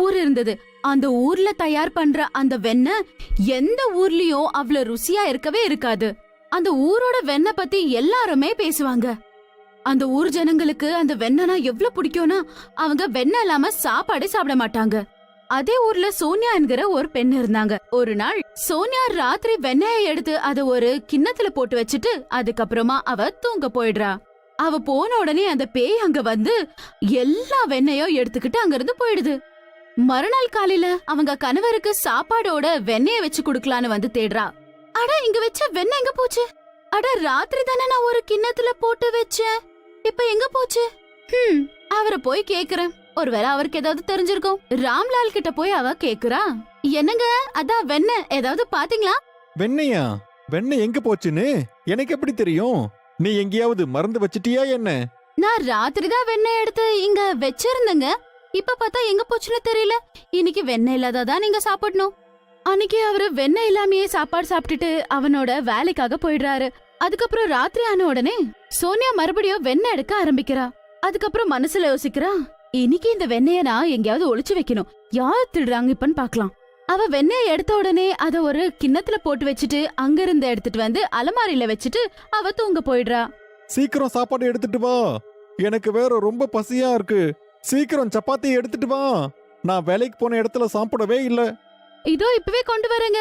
ஊர் இருந்தது. அந்த ஊர்ல தயார் பண்ற அந்த வெண்ணெய் எந்த ஊர்லயும் அவ்வளவு ருசியா இருக்கவே இருக்காது. அந்த ஊரோட வெண்ணெய் பத்தி எல்லாருமே பேசுவாங்க. அந்த ஊர் ஜனங்களுக்கு அந்த வெண்ணெய்னா எவ்வளவு பிடிக்கும்னா அவங்க வெண்ணெய் இல்லாம சாப்பாடு சாப்பிட மாட்டாங்க. அதே ஊர்ல சோனியா என்கிற ஒரு பெண் இருந்தாங்க. ஒரு நாள் சோனியா ராத்திரி வெண்ணெயை எடுத்து அத ஒரு கிண்ணத்துல போட்டு வச்சுட்டு அதுக்கப்புறமா அவ தூங்க போயிடுறா. அவ போன உடனே அந்த பேய் அங்க வந்து எல்லா வெண்ணெயும் எடுத்துக்கிட்டு அங்க இருந்து போயிடுது. மறுநாள் காலையில அவங்க கணவருக்கு சாப்பாடோட வெண்ணெய வச்சு குடுக்கலான்னு வந்து தேடுறா. அட, இங்க வச்ச வெண்ணெய் எங்க போச்சு? அட, ராத்திரி தானே நான் ஒரு கிண்ணத்துல போட்டு வச்சேன், இப்ப எங்க போச்சு? அவரை போய் கேக்குறேன். ஒருவேளை அவருக்கு ஏதாவது தெரிஞ்சிருக்கும். ராம்லால் கிட்ட போய் அவ கேக்குறா, என்னங்க அதான் வெண்ணெய் ஏதாவது பாத்தீங்களா? வெண்ணையா? வெண்ணெய் எங்க போச்சுன்னு எனக்கு எப்படி தெரியும்? நீ எங்கேயாவது மறந்து வச்சிட்டியா என்ன? நான் ராத்திரி தான் வெண்ணெய் எடுத்து இங்க வச்சிருந்தேங்க. இப்ப பார்த்தா எங்க போச்சுன்னு தெரியல. இன்னைக்கு வெண்ணெய் இல்லாதான் நீங்க சாப்பிடணும். அன்னைக்கு அவரு வெண்ணெய் இல்லாமயே சாப்பாடு சாப்பிட்டுட்டு அவனோட வேலைக்காக போயிடுறாரு. அதுக்கப்புறம் ராத்திரி ஆன உடனே சோனியா மறுபடியும் வெண்ணெய் எடுக்க ஆரம்பிக்கிறா. அதுக்கப்புறம் மனசுல யோசிக்கிறா, இன்னைக்கு இந்த வெண்ணெய நான் எங்கேயாவது ஒளிச்சு வைக்கணும். யாரு திருடுறாங்க இப்பன்னு பாக்கலாம். அவ வெண்ணெய் எடுத்த உடனே அத ஒரு கிண்ணத்துல போட்டு வச்சுட்டு அங்கிருந்து எடுத்துட்டு வந்து அலமாரியில வச்சுட்டு அவ தூங்க போயிடுறா. சீக்கிரம் சாப்பாடு எடுத்துட்டு வா, எனக்கு வேற ரொம்ப பசியா இருக்கு. சீக்கிரம் சப்பாத்தி எடுத்துட்டு வா, நான் வேலைக்கு போன இடத்துல சாப்பிடவே இல்ல. இதோ இப்பவே கொண்டு வரேங்க.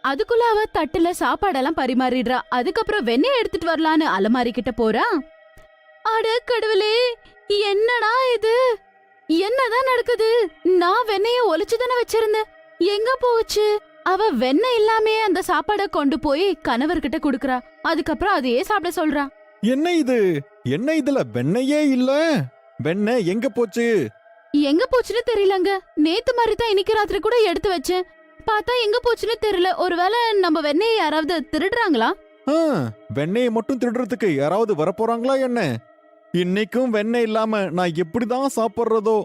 அதுக்குள்ள அவ தட்டுல சாப்பாடெல்லாம் பரிமாறிடுறா. அதுக்கப்புறம் வெண்ணெய் எடுத்துட்டு வரலான்னு அலமாரி கிட்ட போறா. அட கடவுளே, என்னடா இது? என்னதான் நடக்குது? நான் வெண்ணெய ஒளிச்சுதானே வச்சிருந்தேன், எங்க போச்சு? அவ வெண்ணெய் இல்லாமே அந்த சாப்பாட கொண்டு போய் கணவர்கிட்ட குடுக்கறா. அதுக்கப்புறம் அதையே சாப்பிட சொல்றா. என்ன இது? என்ன இதுல வெண்ணெயே இல்ல? வெண்ணெய் எங்க போச்சு? எங்க போச்சுன்னு தெரியலங்க. நேத்து மாதிரி தான் இன்னைக்கு ராத்திரி கூட எடுத்து வச்சேன். பார்த்தா எங்க போச்சுன்னு தெரியல. ஒருவேளை நம்ம வெண்ணெயை யாராவது திருடுறாங்களா? வெண்ணெயை மட்டும் திருடுறதுக்கு யாராவது வரப்போறாங்களா என்ன? இன்னைக்கும் வெண்ணெய் இல்லாம நான் எப்படிதான் சாப்பிடுறதோ?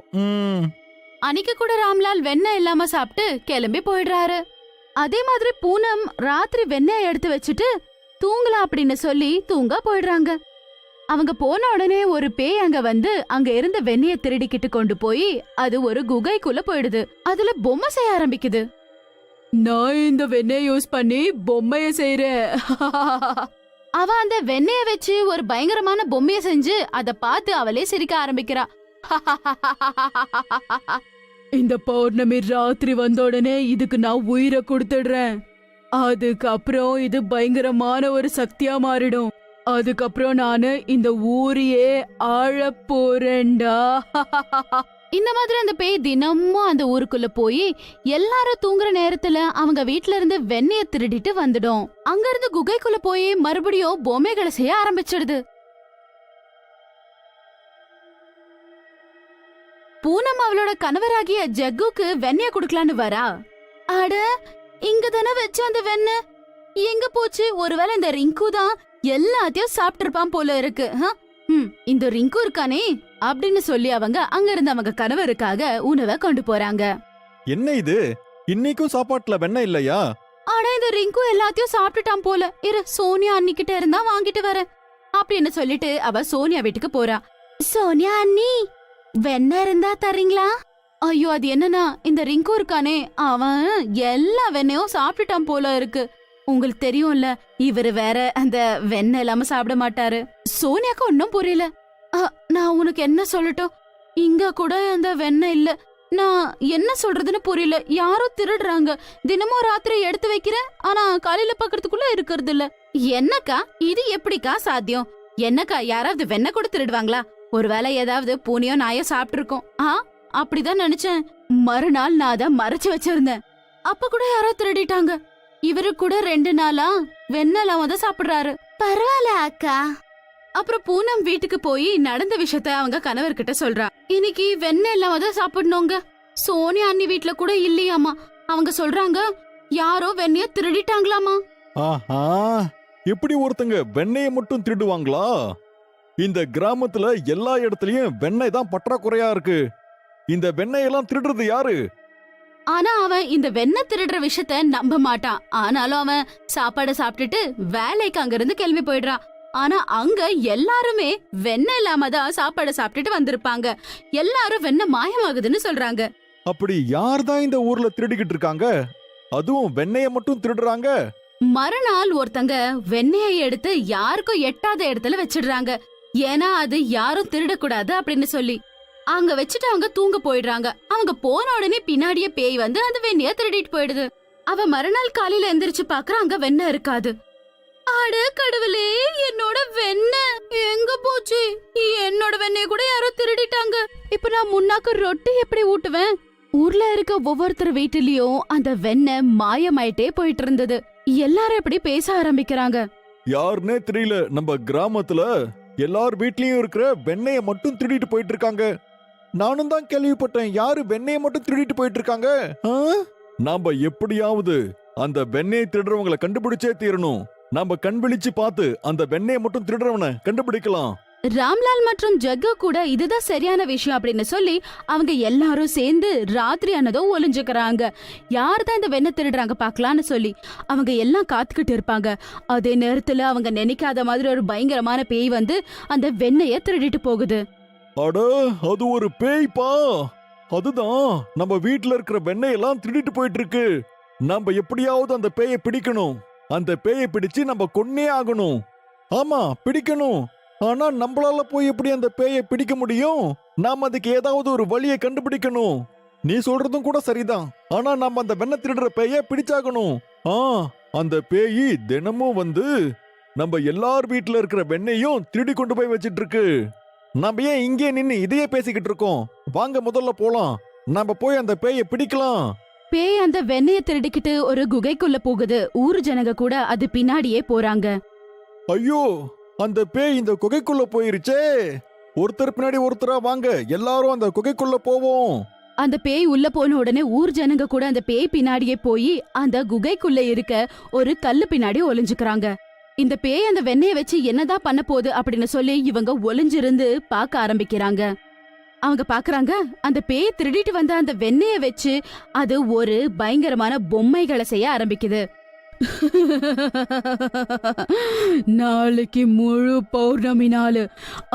அன்னைக்கு கூட ராம்லால் வெண்ணெய் இல்லாம சாப்பிட்டு கிளம்பி போயிடுறாரு. அதே மாதிரி பூனம் ராத்திரி வெண்ணெய் எடுத்து வச்சுட்டு தூங்கலாம் அப்படின்னு சொல்லி தூங்க போயிடுறாங்க. அவங்க போன உடனே ஒரு பேய் அங்க வந்து அங்க இருந்த வெண்ணெய திருடிக்கிட்டு கொண்டு போய் அது ஒரு குகைக்குள்ள போயிடுது. அதுல பொம்மை செய்ய ஆரம்பிக்குது. நான் இந்த வெண்ணெய யூஸ் பண்ணி பொம்மைய செய்யறேன். அவ அந்த வெண்ணெய வச்சு ஒரு பயங்கரமான பொம்மைய செஞ்சு அத பார்த்து அவளே சிரிக்க ஆரம்பிக்கிறா. இந்த பௌர்ணமி ராத்திரி வந்த உடனே இதுக்கு நான் உயிரை கொடுத்துடுறேன். அதுக்கப்புறம் இது பயங்கரமான ஒரு சக்தியா மாறிடும். அதுக்கப்புறம் நானு இந்த ஊரையே ஆழ போறேன்டா. இந்த மாதிரி அந்த பேய் தினமும் அந்த ஊருக்குள்ள போய் எல்லாரும் தூங்குற நேரத்துல அவங்க வீட்ல இருந்து வெண்ணெய திருடிட்டு வந்துடும். அங்க இருந்து குகைக்குள்ள போய் மறுபடியும் பொம்மைகளை செய்ய ஆரம்பிச்சிடுது. பூனம் அவளோட கணவராகிய ஜக்குக்கு வெண்ணெய குடுக்கலான்னு வரா. அட, இங்க தானே வச்ச அந்த வெண்ணெய் எங்க போச்சு? ஒருவேளை இந்த ரிங்கு தான் எல்லாத்தையும் சாப்பிட்டு இருப்பான் போல இருக்கு. இந்த ரிங்கு இருக்கானே அப்படின்னு சொல்லி அவங்க அங்க இருந்து அவங்க கணவருக்காக உணவை கொண்டு போறாங்க. என்ன இது? இன்னைக்கும் சாப்பாட்டுல வெண்ணெய் இல்லையா? ஆனா இந்த ரிங்கு எல்லாத்தையும் சாப்பிட்டுட்டான் போல. இரு, சோனியா அண்ணிக்கிட்ட இருந்தா வாங்கிட்டு வரேன் அப்படின்னு சொல்லிட்டு அவ சோனியா வீட்டுக்கு போறா. சோனியா அண்ணி, வெண்ணெய் இருந்தா தரீங்களா? ஐயோ, அது என்னன்னா இந்த ரிங்கு இருக்கானே அவன் எல்லா வெண்ணையும் சாப்பிட்டுட்டான் போல இருக்கு. உங்களுக்கு தெரியும்ல, இவரு வேற அந்த வெண்ணெய் இல்லாம சாப்பிட மாட்டாரு. சோனியாக்கு ஒன்னும் புரியல. நான் உனக்கு என்ன சொல்லட்டும்? இங்க கூட அந்த வெண்ணெய் இல்ல. நான் என்ன சொல்றதுன்னு புரியல. யாரோ திருடுறாங்க. தினமும் ராத்திரி எடுத்து வைக்கிறேன், ஆனா காலையில பாக்குறதுக்குள்ள இருக்கிறது இல்ல. என்னக்கா இது எப்படிக்கா சாத்தியம்? என்னக்கா யாராவது வெண்ணெய் கூட திருடுவாங்களா? ஒருவேளை ஏதாவது பூனையோ நாயோ சாப்பிட்டு இருக்கோம். அப்படிதான் நினைச்சேன். மறுநாள் நான் அதை மறைச்சு வச்சிருந்தேன். அப்ப கூட யாரோ திருடிட்டாங்க. இவரு கூட 2 நாளா வெண்ணெல்லாம் வந்து சாப்பிடுறாரு. பரவாயில்ல அக்கா. அப்புறம் பூனம் வீட்டுக்கு போய் நடந்த விஷயத்த அவங்க கணவர்கிட்ட சொல்றா. இன்னைக்கு வெண்ணெய் எல்லாம் வந்து சாப்பிடணுங்க. சோனியா அண்ணி வீட்டுல கூட இல்லையாமா. அவங்க சொல்றாங்க யாரோ வெண்ணெய திருடிட்டாங்களாமா. ஆஹா, எப்படி ஒருத்தங்க வெண்ணெயை மட்டும் திருடுவாங்களா? இந்த கிராமத்துல எல்லா இடத்துலயும் வெண்ணெய் தான் பற்றாக்குறையா இருக்கு. இந்த வெண்ணெயெல்லாம் திருடுறது யாரு? ஆனா அவன் இந்த வெண்ணெய் திருடுற விஷயத்த நம்ப மாட்டான். ஆனாலும் அவன் சாப்பாட சாப்பிட்டுட்டு வேலைக்கு அங்க இருந்து கிளம்பி போயிடுறான். ஆனா அங்க எல்லாருமே வெண்ணெய் இல்லாம தான் சாப்பாட சாப்பிட்டுட்டு வந்திருப்பாங்க. எல்லாரும் வெண்ணெய் மாயமாகுதுன்னு சொல்றாங்க. அப்படி யார் தான் இந்த ஊர்ல திருடிக்கிட்டு இருக்காங்க? அதுவும் வெண்ணெய மட்டும் திருடுறாங்க. மறுநாள் ஒருத்தங்க வெண்ணெயை எடுத்து யாருக்கும் எட்டாத இடத்துல வச்சிடுறாங்க. ஏன்னா அது யாரும் திருடக்கூடாது அப்படின்னு சொல்லி அங்க வச்சுட்டு அவங்க தூங்க போயிடுறாங்க. அவங்க போன உடனே பின்னாடியே பேய் வந்து அந்த வெண்ணெய திருடிட்டு போயிடுது. அவ மறுநாள் காலையில எந்திரிச்சு பாக்குறா, அங்க வெண்ணெய் இருக்காது. அட கடவுளே, என்னோட வெண்ணெய் எங்க போச்சு? என்னோட வெண்ணெய கூட யாரோ திருடிட்டாங்க. இப்ப நான் முன்னாக்கு ரொட்டி எப்படி ஊட்டுவேன்? ஊர்ல இருக்க ஒவ்வொருத்தர் வீட்டுலயும் அந்த வெண்ணெய் மாயமாயிட்டே போயிட்டு இருந்தது. எல்லாரும் எப்படி பேச ஆரம்பிக்கிறாங்க. யாருன்னே தெரியல, நம்ம கிராமத்துல எல்லார் வீட்லயும் இருக்கிற வெண்ணெய மட்டும் திருடிட்டு போயிட்டு இருக்காங்க. நானும் தான் கேள்விப்பட்டேன், யாரு வெண்ணெய மட்டும் திருடிட்டு போயிட்டு இருக்காங்க? நாம எப்படியாவது அந்த வெண்ணெயை திருடுறவங்களை கண்டுபிடிச்சே தீரணும். நாம கண் விழிச்சு பார்த்து அந்த வெண்ணெயை மட்டும் திருடுறவனை கண்டுபிடிக்கலாம். ராம்லால் மற்றும் ஜக்கு கூட இதுதான் சரியான விஷயம் அப்படின்னு சொல்லி அவங்க எல்லாரும் சேர்ந்து ராத்திரி ஆனதோ ஒளிஞ்சுக்கிறாங்க. யார் தான் இந்த வெண்ணெய் திருடுறாங்க பாக்கலான்னு சொல்லி அவங்க எல்லாம் காத்துக்கிட்டு இருப்பாங்க. அதே நேரத்துல அவங்க நினைக்காத மாதிரி ஒரு பயங்கரமான பேய் வந்து அந்த வெண்ணெய திருடிட்டு போகுது. அட, அது ஒரு பேய்ப்பா! அதுதான் நம்ம வீட்ல இருக்கிற வெண்ணெயெல்லாம் திருடிட்டு போயிட்டு இருக்கு. நம்ம எப்படியாவது அந்த பேயை பிடிக்கணும். அந்த பேயை பிடிச்சு நம்ம கொன்னே ஆகணும். ஆமா, பிடிக்கணும். ஆனா நம்மளால போய் எப்படி அந்த பேயை பிடிக்க முடியும்? நாம அதுக்கு ஏதாவது ஒரு வழியை கண்டுபிடிக்கணும். நீ சொல்றதும் கூட சரிதான். ஆனா நம்ம அந்த வெண்ணெய் திருடுற பேயை பிடிச்சாகணும். அந்த பேயி தினமும் வந்து நம்ம எல்லார் வீட்டுல இருக்கிற வெண்ணெயும் திருடி கொண்டு போய் வச்சிட்டு இருக்கு. நம்ம ஏன் இங்கே நின்னு இதையே பேசிக்கிட்டு இருக்கோம்? வாங்க முதல்ல போலாம். நம்ம போய் அந்த பேயை பிடிக்கலாம். பேய் அந்த வெண்ணெய திருடிக்கிட்டு ஒரு குகைக்குள்ள போகுது. ஊரு ஜனங்க கூட அது பின்னாடியே போறாங்க. ஐயோ, அந்த பேய் இந்த குகைக்குள்ள போயிருச்சே! ஒருத்தர் பின்னாடி ஒருத்தரா வாங்க, எல்லாரும் அந்த குகைக்குள்ள போவோம். அந்த பேய் உள்ள போன உடனே ஊர் ஜனங்க கூட அந்த பேய் பின்னாடியே போய் அந்த குகைக்குள்ள இருக்க ஒரு கல்லு பின்னாடி ஒளிஞ்சுக்கிறாங்க. இந்த பேய் அந்த வெண்ணெய வச்சு என்னதான் பண்ண போகுது அப்படின்னு சொல்லி இவங்க ஒளிஞ்சிருந்து பார்க்க ஆரம்பிக்கிறாங்க. அவங்க பாக்குறாங்க, அந்த பேய் திருடிட்டு வந்த அந்த வெண்ணெய வச்சு அது ஒரு பயங்கரமான பொம்மைகளை செய்ய ஆரம்பிக்குது. நாளைக்கு முழு பௌர்ணமி நாள்.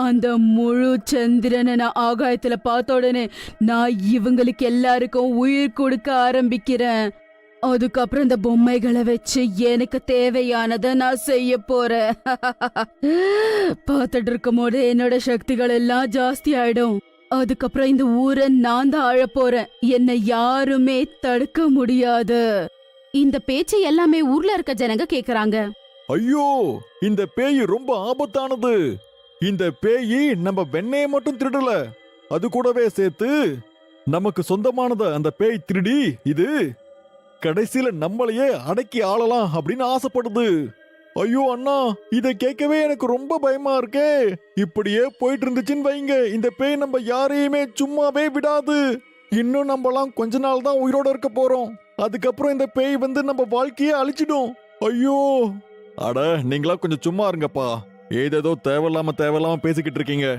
அந்த முழு சந்திரனை நான் ஆகாயத்துல பார்த்த உடனே நான் இவங்களுக்கு எல்லாருக்கும் உயிர் கொடுக்க ஆரம்பிக்கிறேன். அதுக்கப்புறம் இந்த பொம்மைகளை வச்சு எனக்கு தேவையானதை நான் செய்ய போறேன். பார்த்துட்டு இருக்கும் போது என்னோட சக்திகள் எல்லாம் ஜாஸ்தி ஆயிடும். அதுக்கப்புறம் இந்த ஊரை நான் தான் ஆழ போறேன். என்னை யாருமே தடுக்க முடியாது. இந்த பேச்சு எல்லாமே ஊர்ல இருக்க ஜனங்க கேக்குறாங்க. ஐயோ, இந்த பேய் ரொம்ப ஆபத்தானது. இந்த பேய் நம்ம வெண்ணெயை மட்டும் திருடல, அது கூடவே சேர்த்து நமக்கு சொந்தமானத அந்த பேய் திருடி இது கடைசியில நம்மளையே அடக்கி ஆளலாம் அப்படின்னு ஆசைப்படுது. ஐயோ அண்ணா, இத கேட்கவே எனக்கு ரொம்ப பயமா இருக்கே. இப்படியே போயிட்டு இருந்துச்சுன்னு வைங்க, இந்த பேய் நம்ம யாரையுமே சும்மாவே விடாது. இன்னும் நம்மலாம் கொஞ்ச நாள் தான் உயிரோட இருக்க போறோம். அதுக்கப்புறம் இந்த பேய் வந்து நம்ம வாழ்க்கையே அழிச்சிடும். ஐயோ! அட, நீங்களா கொஞ்சம் சும்மா இருங்கப்பா. ஏதேதோ தேவையில்லாம பேசிக்கிட்டு இருக்கீங்க.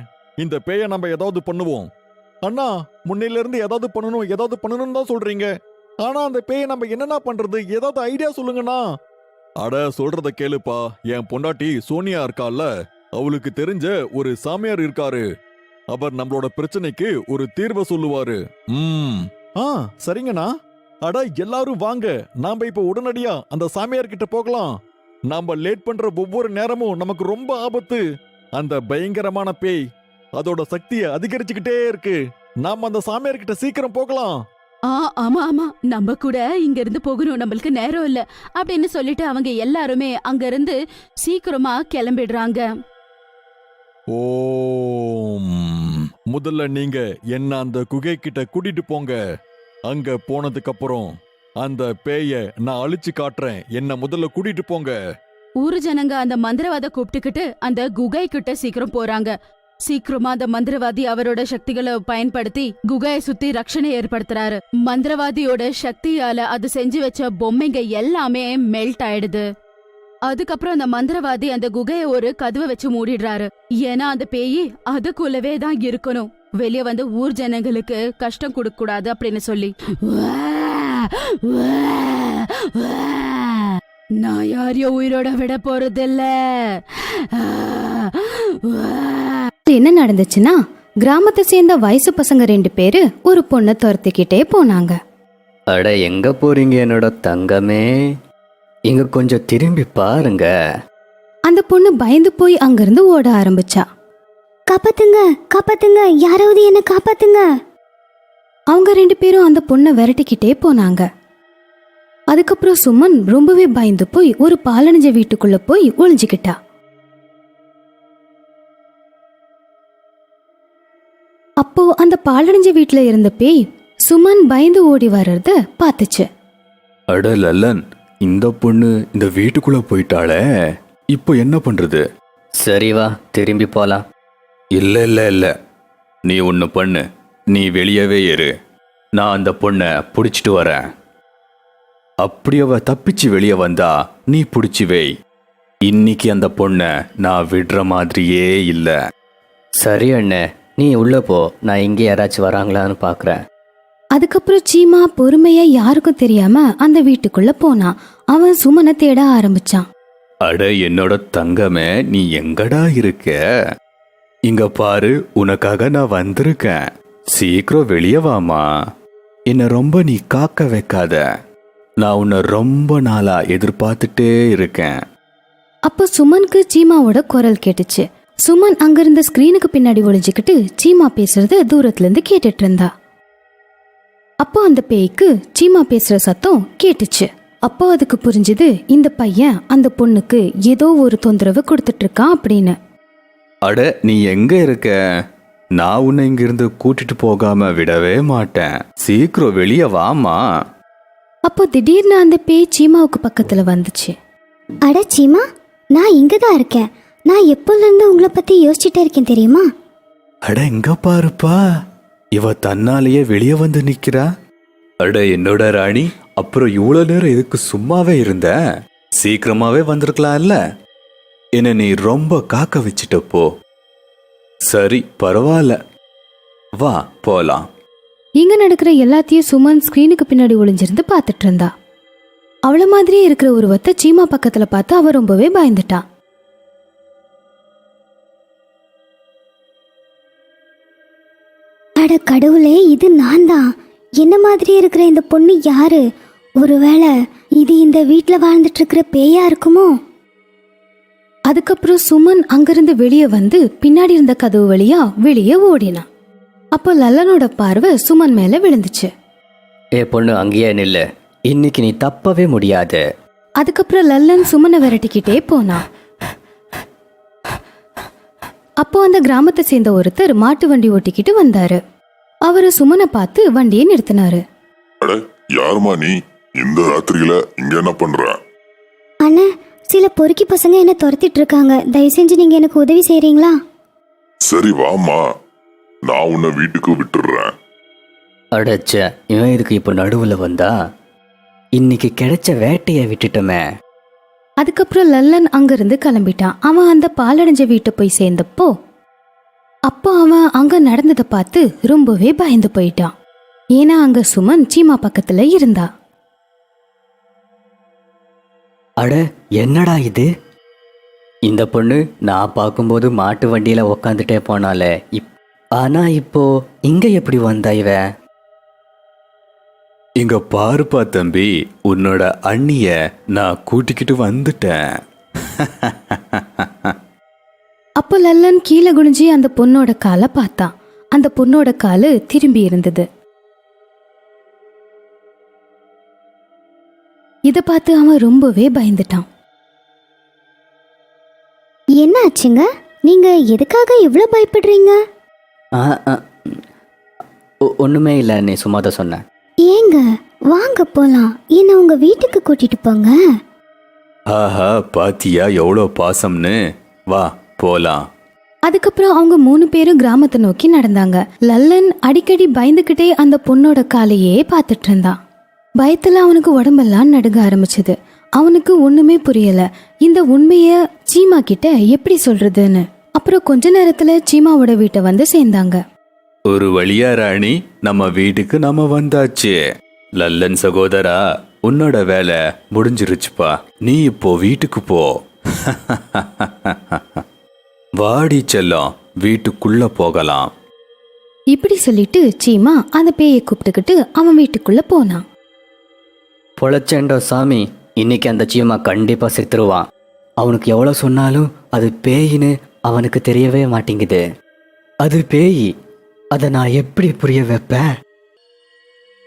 இந்த பேயை நம்ம ஏதாவது பண்ணுவோம். அண்ணா, முன்னையில இருந்து ஏதாவது பண்ணணும்னு தான் சொல்றீங்க. ஆனா அந்த பேயை நம்ம என்னன்னா பண்றது? ஏதாவது ஐடியா சொல்லுங்கண்ணா. அட, சொல்றத கேளுப்பா. என் பொண்டாட்டி சோனியா இருக்கால, அவளுக்கு தெரிஞ்ச ஒரு சாமியார் இருக்காரு. அவர் நம்மளோட பிரச்சனைக்கு ஒரு தீர்வை சொல்லுவாரு. சரிங்கண்ணா. அட, எல்லாரும் வாங்க, நாம இப்ப உடனடியா அந்த சாமியார் கிட்ட போகலாம். நாம லேட் பண்ற ஒவ்வொரு நேரமும் நமக்கு ரொம்ப ஆபத்து. அந்த பயங்கரமான பேய் அதோட சக்தியை அதிகரிச்சுக்கிட்டே இருக்கு. நாம அந்த சாமியார் கிட்ட சீக்கிரம் போகலாம். ஆமா ஆமா, நம்ம கூட இங்க இருந்து போகணும், நம்மளுக்கு நேரம் இல்ல அப்படின்னு சொல்லிட்டு அவங்க எல்லாருமே அங்க இருந்து சீக்கிரமா கிளம்பிடுறாங்க. ஓம், முதல்ல நீங்க என்ன அந்த குகை கிட்ட கூட்டிட்டு போங்க. அங்க போனதுக்கு அப்புறம் அந்த பேய நான் அழிச்சு காட்டுறேன். என்ன முதல்ல கூட்டிட்டு போங்க. ஊரு ஜனங்க அந்த மந்திரவாத கூப்பிட்டுக்கிட்டு அந்த குகை கிட்ட சீக்கிரம் போறாங்க. சீக்கிரமா அந்த மந்திரவாதி அவரோட சக்திகளை பயன்படுத்தி குகையை சுத்தி ரட்சணை ஏற்படுத்துறாரு. மந்திரவாதியோட சக்தியால அது செஞ்சு வச்ச பொம்மைங்க எல்லாமே மெல்ட் ஆயிடுது. அதுக்கப்புறம் அந்த மந்திரவாதி அந்த குகையை ஒரு கதவை வச்சு மூடிடுறாரு. ஏன்னா அந்த பேயி அதுக்குள்ளவே தான் இருக்கணும், வெளியே வந்து ஊர் ஜனங்களுக்கு கஷ்டம் கொடுக்க கூடாது அப்படின்னு சொல்லி. நான் யாரையும் உயிரோட விட போறதில்ல. என்ன நடந்துச்சுன்னா, கிராமத்தை சேர்ந்த வயசு பசங்க 2 பேரு ஒரு பொண்ணை துரத்திக்கிட்டே போனாங்க. அட எங்க போறீங்க என்னோட தங்கமே, இங்க கொஞ்சம் திரும்பி பாருங்க. அந்த பொண்ணு பயந்து போய் அங்கிருந்து ஓட ஆரம்பிச்சா. காப்பாத்துங்க, காப்பாத்துங்க, யாராவது என்ன காப்பாத்துங்க. அவங்க 2 பேரும் அந்த பொண்ணை விரட்டிக்கிட்டே போனாங்க. அதுக்கப்புறம் சுமன் ரொம்பவே பயந்து போய் ஒரு பாலடைஞ்ச வீட்டுக்குள்ள போய் ஒளிஞ்சுக்கிட்டா. அப்போ அந்த பாலடைஞ்ச வீட்டுல இருந்த பேய் சுமன் பயந்து ஓடி வர்றத பாத்துச்சு. அட லல்லன், இந்த பொண்ணு இந்த வீட்டுக்குள்ள போயிட்டாளே, இப்போ என்ன பண்றது? சரி வா திரும்பி போலாம். இல்ல இல்ல இல்ல, நீ ஒன்று பண்ணு, நீ வெளியவே இரு, நான் அந்த பொண்ணை பிடிச்சிட்டு வரேன். அப்படி அவ தப்பிச்சு வெளியே வந்தா நீ பிடிச்சி வை. இன்னைக்கு அந்த பொண்ணை நான் விடுற மாதிரியே இல்லை. சரி அண்ணே, நீ உள்ள போ, நான் இங்கே யாராச்சும் வராங்களான்னு பார்க்குறேன். அதுக்கப்புறம் சீமா பொறுமையா யாருக்கும் தெரியாம அந்த வீட்டுக்குள்ள போனான். அவன் சுமனை தேட ஆரம்பிச்சான். அட என்னோட தங்கமே, நீ எங்கடா இருக்க? இங்க பாரு, உனக்காக நான் வந்திருக்கேன். சீக்கிரம் வெளியே வாமா. என்னை ரொம்ப நீ காக்க வைக்காத, நான் உன்னை ரொம்ப நாளா எதிர்பார்த்துட்டே இருக்கேன். அப்போ சுமனுக்கு சீமாவோட குரல் கேட்டுச்சு. சுமன் அங்கிருந்த ஸ்கிரீனுக்கு பின்னாடி ஒளிஞ்சுக்கிட்டு சீமா பேசுறத தூரத்துல இருந்து கேட்டுட்டு இருந்தா. அப்போ அந்த பேய்க்கு சீமா பேசுற சத்தம் கேட்டுச்சு. அப்போ அதுக்கு புரிஞ்சுது இந்த பையன் அந்த பொண்ணுக்கு ஏதோ ஒரு தொந்தரவு கொடுத்துட்டு இருக்கான் அப்படின்னு. அட நீ எங்க இருக்க? நான் உன்னை இங்கிருந்து கூட்டிட்டு போகாம விடவே மாட்டேன். சீக்கிரம் வெளியே வாமா. அப்போ திடீர்னு அந்த பேய் சீமாவுக்கு பக்கத்துல வந்துச்சு. அட சீமா, நான் இங்க தான் இருக்கேன். நான் எப்போல இருந்து உங்களை பத்தி யோசிச்சுட்டே இருக்கேன் தெரியுமா? அட எங்க பாருப்பா, இவ தன்னாலேயே வெளியே வந்து நிக்கிறா. அட என்னோட ராணி, அப்புறம் இவ்வளவு நேரம் எதுக்கு சும்மாவே இருந்த? சீக்கிரமாவே வந்திருக்கலாம்ல. என்ன நீ ரொம்ப காக்க வச்சிட்ட போ. சரி பரவாயில்ல, வா போலாம். இங்க நடக்கிற எல்லாத்தையும் சுமன் ஸ்கிரீனுக்கு பின்னாடி ஒளிஞ்சிருந்து பார்த்துட்டு இருந்தா. அவள மாதிரியே இருக்கிற உருவத்தை சீமா பக்கத்துல பார்த்து அவ ரொம்பவே பயந்துட்டா. அட கடவுளே, இது நான் தான். என்ன மாதிரி இருக்கிற இந்த பொண்ணு யாரு? ஒருவேளை இது இந்த வீட்டுல வாழ்ந்துட்டு இருக்கிற பேயா இருக்குமோ? அதுக்கப்புறம் சுமன் அங்கிருந்து வெளியே வந்து பின்னாடி இருந்த கதவு வழியா வெளியே ஓடினான். அப்போ லல்லனோட பார்வை சுமன் மேல விழுந்துச்சு. ஏ பொண்ணு அங்கேயே நில்லு, இன்னைக்கு நீ தப்பவே முடியாது. அதுக்கப்புறம் லல்லன் சுமனை விரட்டிக்கிட்டே போனான். அப்போ அந்த கிராமத்தை சேர்ந்த ஒருத்தர் மாட்டு வண்டி ஓட்டிக்கிட்டு வந்தாரு. அவரு சுமனை பார்த்து வண்டியை நிறுத்தினாரு. அட யாருமா நீ? இந்த ராத்திரியில இங்க என்ன பண்ற? அண்ணா, சில பொறுக்கி பசங்க என்ன துரத்திட்டு இருக்காங்க. தயவு செஞ்சு நீங்க எனக்கு உதவி செய்றீங்களா? சரி வாமா, நான் உன்னை வீட்டுக்கு விட்டுடுறேன். அடச்ச, இவன் இதுக்கு இப்போ நடுவில் வந்தா? இன்னைக்கு கிடைச்ச வேட்டையை விட்டுட்டோமே. அதுக்கப்புறம் லல்லன் அங்கிருந்து கிளம்பிட்டான். அவன் அந்த பாலடைஞ்ச வீட்டை போய் சேர்ந்தப்போ அப்போ அவன் அங்க நடந்ததை பார்த்து ரொம்பவே பயந்து போயிட்டான். ஏன்னா அங்க சுமன் சீமா பக்கத்துல இருந்தா. அட என்னடா இது? இந்த பொண்ணு நான் பார்க்கும்போது மாட்டு வண்டியில உக்காந்துட்டே போனாலே, ஆனா இப்போ இங்க எப்படி வந்தா இவ? இங்க பாருப்பா தம்பி, உன்னோட அண்ணிய நான் கூட்டிக்கிட்டு வந்துட்டேன். அப்போ லல்லன் கீழே குனிஞ்சி அந்த பொண்ணோட காலை பார்த்தான். அந்த பொண்ணோட காலு திரும்பி இருந்தது. இத பார்த்து அவன் ரொம்பவே பயந்துட்டான். என்ன ஆச்சுங்க? நீங்க எதுக்காக இவ்வளவு பயப்படுறீங்க? ஒண்ணுமே இல்லை, நீ சும்மா தான் சொன்ன. ஏங்க வாங்க போலாம், என்ன உங்க வீட்டுக்கு கூட்டிட்டு போங்க. ஆஹா, பாத்தியா எவ்வளோ பாசம்னு? வா போலாம். அதுக்கப்புறம் அவங்க 3 பேரும் கிராமத்தை நோக்கி நடந்தாங்க. லல்லன் அடிக்கடி பயந்துகிட்டே அந்த பொண்ணோட காலையே பார்த்துட்டு இருந்தான். பயத்துல அவனுக்கு உடம்பெல்லாம் நடுங்க ஆரம்பிச்சது. அவனுக்கு ஒண்ணுமே புரியல, இந்த உண்மைய சீமா கிட்ட எப்படி சொல்றதுன்னு. அப்புறம் கொஞ்ச நேரத்துல சீமாவோட வீட்டை வந்து சேர்ந்தாங்க. ஒரு வழியா ராணி, நம்ம வீட்டுக்கு நாம வந்தாச்சு. லல்லன் சகோதரா, உன்னோட வேலை முடிஞ்சிருச்சுப்பா. நீ இப்போ வீட்டுக்கு போ. வாடி செல்லம், வீட்டுக்குள்ள போகலாம். இப்படி சொல்லிட்டு சீமா அந்த பேயை கூப்பிட்டுக்கிட்டு அவன் வீட்டுக்குள்ள போனான். பொழைச்சேண்டோ சாமி, இன்னைக்கு அந்த சீமா கண்டிப்பா செத்துருவான். அவனுக்கு எவ்வளோ சொன்னாலும் அது பேயின்னு அவனுக்கு தெரியவே மாட்டேங்குது. அது பேய், அதை நான் எப்படி புரிய வைப்பேன்?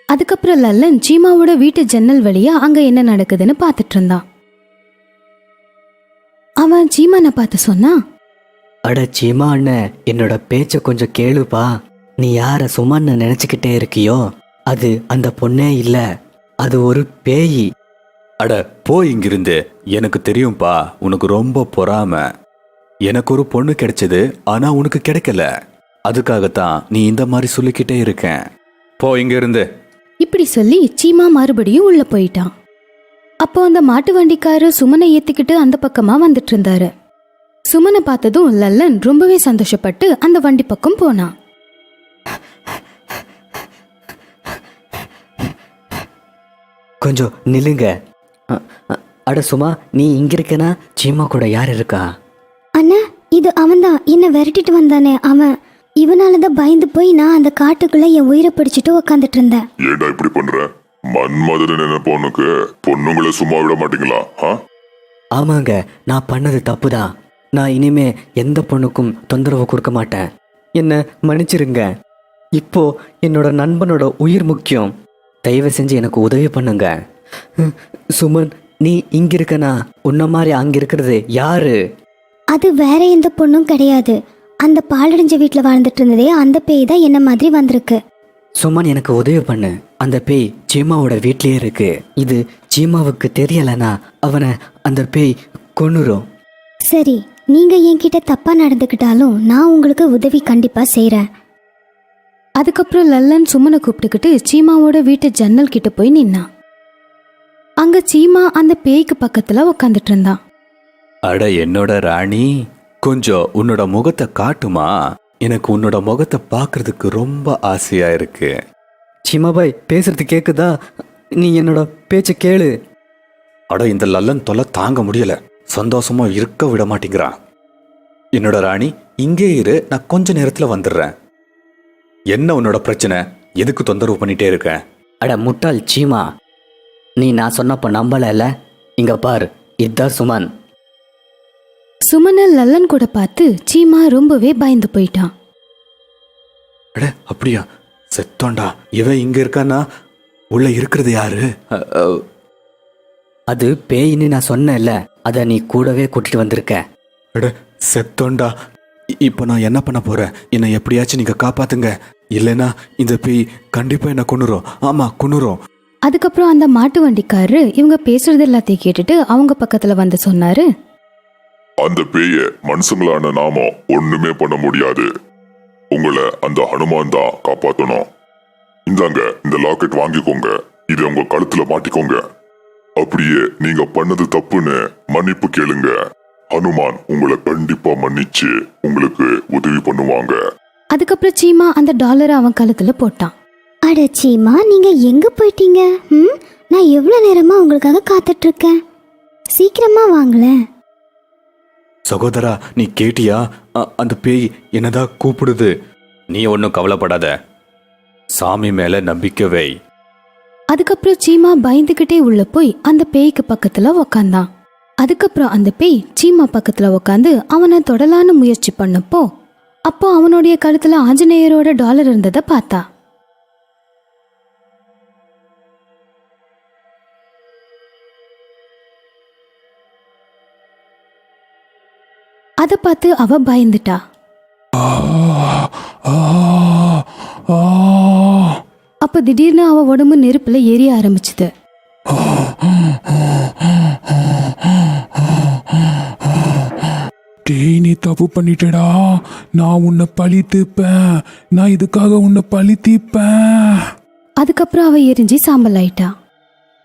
அதுக்கப்புறம் லல்லன் சீமாவோட வீட்டு ஜன்னல் வழியா அங்க என்ன நடக்குதுன்னு பார்த்துட்டு இருந்தான். அவன் சீமானை பார்த்து சொன்னான், அட சீமா அண்ணன், என்னோட பேச்ச கொஞ்சம் கேளுப்பா. நீ யார சுமன்னு நினைச்சுக்கிட்டே இருக்கியோ, அது அந்த பொண்ணே இல்ல, அது ஒரு பேய். அட போ இங்கிருந்து. எனக்கு தெரியும்பா, உனக்கு ரொம்ப பொறாம. எனக்கு ஒரு பொண்ணு கிடைச்சது, ஆனா உனக்கு கிடைக்கல. அதுக்காகத்தான் நீ இந்த மாதிரி சொல்லிக்கிட்டே இருக்கேன். போ இங்க இருந்து. இப்படி சொல்லி சீமா மறுபடியும் உள்ள போயிட்டான். அப்போ அந்த மாட்டு வண்டிக்காரர் சுமனை ஏத்திக்கிட்டு அந்த பக்கமா வந்துட்டு இருந்தாரு. சுமனை பார்த்ததும் லல்லன் ரொம்பவே சந்தோஷப்பட்டு அந்த வண்டி பக்கம் போனான். கொஞ்சம் நில்லுங்க. அட சும்மா, நீ இங்க இருக்கனா? சீமா கூட யார் இருக்கா? அண்ணா, இது அவன்தான் என்ன விரட்டிட்டு வந்தானே அவன். இவனாலதான் பயந்து போய் நான் அந்த காட்டுக்குள்ள என் உயிரை பிடிச்சிட்டு உக்காந்துட்டு இருந்தேன். ஏண்டா இப்படி பண்ற? மன்மதன் நினைப்ப உனக்கு பொண்ணுங்களை சும்மா விட மாட்டீங்களா? ஆமாங்க, நான் பண்ணது தப்புதான். நான் இனிமே எந்த பொண்ணுக்கும் தொந்தரவு கொடுக்க மாட்டேன். என்ன மன்னிச்சிருங்க. இப்போ என்னோட நண்பனோட உயிர் முக்கியம். தயவு செஞ்சு எனக்கு உதவி பண்ணுங்க. சுமன், நீ இங்க இருக்கனா? உன்ன மாதிரி அங்க இருக்கிறது யாரு? அது வேற எந்த பொண்ணும் கிடையாது. அந்த பாலடைஞ்ச வீட்டுல வாழ்ந்துட்டு இருந்ததே அந்த பேய் தான் என்ன மாதிரி வந்திருக்கு. சுமன், எனக்கு உதவி பண்ணு. அந்த பேய் சீமாவோட வீட்லயே இருக்கு. இது சீமாவுக்கு தெரியலனா அவனை அந்த பேய் கொன்னுரும். சரி, நீங்க என்கிட்ட தப்பா நடந்துக்கிட்டாலும் நான் உங்களுக்கு உதவி கண்டிப்பா செய்றேன். அதுக்கப்புறம் லல்லன் சுமனை கூப்பிட்டுக்கிட்டு சீமாவோட வீட்டு ஜன்னல் கிட்ட போய் நின்னான். அங்க சீமா அந்த பேய்க்கு பக்கத்துல உக்காந்துட்டு இருந்தான். அட என்னோட ராணி, கொஞ்சம் உன்னோட முகத்தை காட்டுமா? எனக்கு உன்னோட முகத்தை பார்க்கறதுக்கு ரொம்ப ஆசையா இருக்கு. சீமா பாய், பேசுறது கேக்குதா? நீ என்னோட பேச்ச கேளு. அட இந்த லல்லன் தொல்லை தாங்க முடியல. சந்தோஷமா இருக்க விட மாட்டேங்கிறான். என்னோட ராணி, இங்கே இரு, நான் கொஞ்ச நேரத்துல வந்துடுறேன். என்ன உன்னோட பிரச்சனை? எதுக்கு தொந்தரவு பண்ணிட்டே இருக்க? அட முட்டாள் சீமா, நீ நான் சொன்னப்ப நம்பல. இங்க பாரு, இதுதான் சுமன். சுமனை லல்லன் கூட பார்த்து சீமா ரொம்பவே பயந்து போயிட்டான். அட அப்படியா? செத்தோண்டா. இவன் இங்க இருக்கானா? உள்ள இருக்கிறது யாரு? அது பேயின்னு நான் சொன்னேன்ல, அதை நீ கூடவே கூட்டிட்டு வந்திருக்க. அட செத்தோண்டா. இப்போ நான் என்ன பண்ண போறேன்? என்னை எப்படியாச்சும் நீங்க காப்பாத்துங்க. இல்லைன்னா இந்த பேய் கண்டிப்பா என்ன கொன்னுரும். ஆமா, கொன்னுரும். அதுக்கப்புறம் அந்த மாட்டு வண்டிக்காரரு இவங்க பேசுறது எல்லாத்தையும் கேட்டுட்டு அவங்க பக்கத்துல வந்து சொன்னாரு, அந்த பேய மனுஷங்களான நாம ஒண்ணுமே பண்ண முடியாது. உங்களை அந்த ஹனுமான் தான் காப்பாத்தணும். இந்தாங்க, இந்த லாக்கெட் வாங்கிக்கோங்க. இதை உங்க கழுத்துல மாட்டிக்கோங்க. அப்படியே நீங்க பண்ணது தப்புன்னு மன்னிப்பு கேளுங்க. ஹனுமான் உங்களை கண்டிப்பா மன்னிச்சு உங்களுக்கு உதவி பண்ணுவாங்க. அதுக்கப்புறம் சீமா அந்த டாலரை அவன் கழுத்துல போட்டான். அட சீமா, நீங்க எங்க போயிட்டீங்க? நான் எவ்வளவு நேரமா உங்களுக்காக காத்துட்டு இருக்கேன். சீக்கிரமா வாங்களேன். சகோதரா, நீ கேட்டியா? அந்த பேய் என்னதான் கூப்பிடுது. நீ ஒன்னும் கவலைப்படாத. சாமி மேல நம்பிக்கை வை. அதுக்கப்புறம் சீமா பயந்துகிட்டே உள்ள போய் அந்த பேய்க்கு பக்கத்துல உக்காந்தான். அதுக்கப்புறம் அந்த பேய் சீமா பக்கத்துல உக்காந்து அவனை தொடலான முயற்சி பண்ணப்போ அப்போ அவனுடைய கழுத்துல ஆஞ்சநேயரோட டாலர் இருந்ததை பார்த்தா. அதை பார்த்து அவ பயந்துட்டா. அப்ப திடீர்னு அவ உடம்பு நெருப்புல எரிய ஆரம்பிச்சுது. டேய், நீ தப்பு பண்ணிட்டடா. நான் உன்னை பழி தீர்ப்பேன். நான் இதுக்காக உன்னை பழி தீர்ப்பேன். அதுக்கப்புறம் அவ எரிஞ்சு சாம்பல் ஆயிட்டா.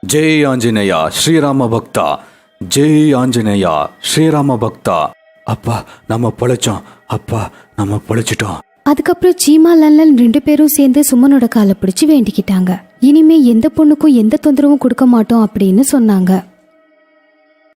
ஜெய் ஆஞ்சநேயா ஸ்ரீராம பக்தா. ஜெய் ஆஞ்சநேயா ஸ்ரீராம பக்தா. அப்பா, நம்ம பொழைச்சோம். அப்பா, நம்ம பொழைச்சிட்டோம். அதுக்கப்புறம் சீமா லல்லன் 2 பேரும் சேர்ந்து சுமனோட காலை பிடிச்சு வேண்டிக்கிட்டாங்க. இனிமே எந்த பொண்ணுக்கும் எந்த தொந்தரவும் கொடுக்க மாட்டோம் அப்படின்னு சொன்னாங்க.